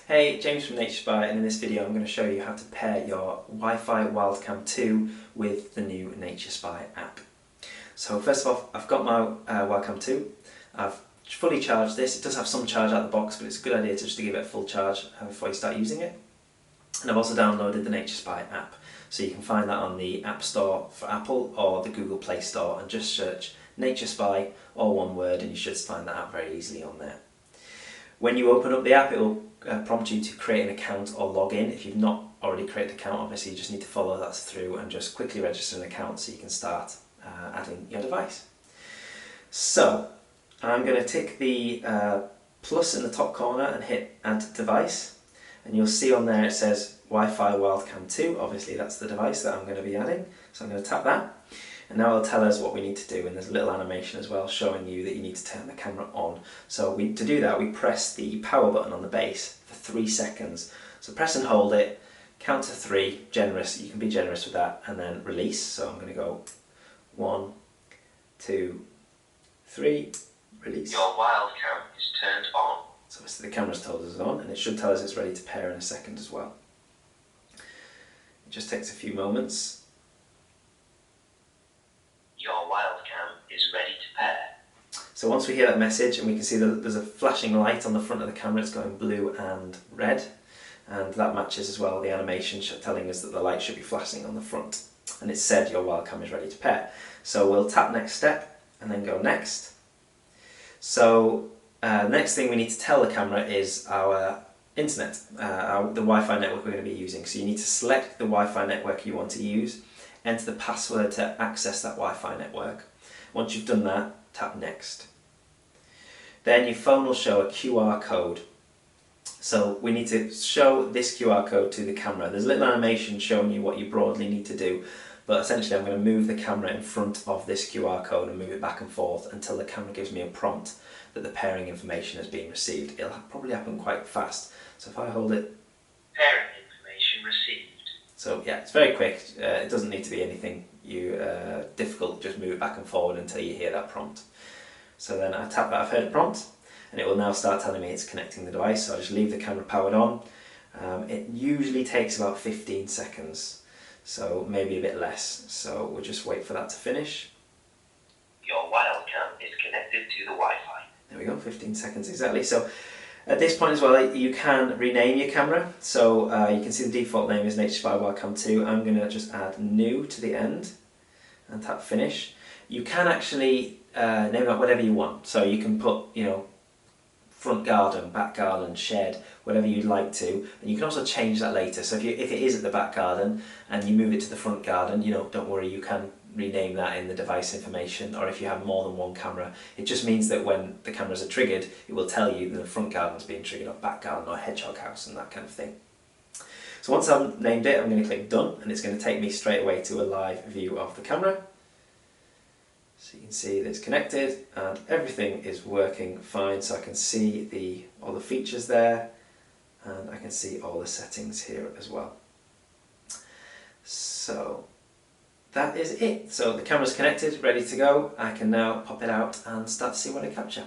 Hey, James from NatureSpy, and in this video I'm going to show you how to pair your Wi-Fi WildCam 2 with the new NatureSpy app. So first of all, I've got my WildCam 2. I've fully charged this. It does have some charge out of the box, but it's a good idea to give it a full charge before you start using it. And I've also downloaded the NatureSpy app, so you can find that on the App Store for Apple or the Google Play Store, and just search NatureSpy, all one word, and you should find that app very easily on there. When you open up the app, it will prompt you to create an account or log in. If you've not already created an account, obviously you just need to follow that through and just quickly register an account so you can start adding your device. So I'm going to tick the plus in the top corner and hit add device, and you'll see on there it says Wi-Fi WildCam 2. Obviously that's the device that I'm going to be adding, so I'm going to tap that. And now it'll tell us what we need to do, and there's a little animation as well showing you that you need to turn the camera on. So to do that, we press the power button on the base for 3 seconds. So press and hold it, count to 3, generous, you can be generous with that, and then release. So I'm going to go 1, 2, 3, release. Your WildCam is turned on. So the camera's told us it's on, and it should tell us it's ready to pair in a second as well. It just takes a few moments. So once we hear that message, and we can see that there's a flashing light on the front of the camera, it's going blue and red, and that matches as well the animation telling us that the light should be flashing on the front, and it said your WildCam is ready to pair. So we'll tap next step and then go next. So next thing we need to tell the camera is our internet, the Wi-Fi network we're going to be using. So you need to select the Wi-Fi network you want to use, enter the password to access that Wi-Fi network. Once you've done that, tap next. Then your phone will show a QR code. So we need to show this QR code to the camera. There's a little animation showing you what you broadly need to do, but essentially I'm going to move the camera in front of this QR code and move it back and forth until the camera gives me a prompt that the pairing information has been received. It'll probably happen quite fast. So if I hold it, pairing information received. So yeah, it's very quick. It doesn't need to be anything difficult. Just move it back and forward until you hear that prompt. So then I tap that I've heard a prompt, and it will now start telling me it's connecting the device. So I just leave the camera powered on. It usually takes about 15 seconds, so maybe a bit less. So we'll just wait for that to finish. Your WildCam is connected to the Wi-Fi. There we go, 15 seconds exactly. So at this point as well, you can rename your camera. So you can see the default name is NatureSpy WildCam 2. I'm going to just add new to the end and tap finish. You can actually name that whatever you want. So you can put, front garden, back garden, shed, whatever you'd like to. And you can also change that later. So if it is at the back garden and you move it to the front garden, don't worry, you can rename that in the device information. Or if you have more than one camera, it just means that when the cameras are triggered, it will tell you that the front garden is being triggered, or back garden, or hedgehog house, and that kind of thing. So once I've named it, I'm going to click done, and it's going to take me straight away to a live view of the camera. So you can see that it's connected and everything is working fine. So I can see all the features there, and I can see all the settings here as well. So that is it. So the camera's connected, ready to go. I can now pop it out and start to see what I capture.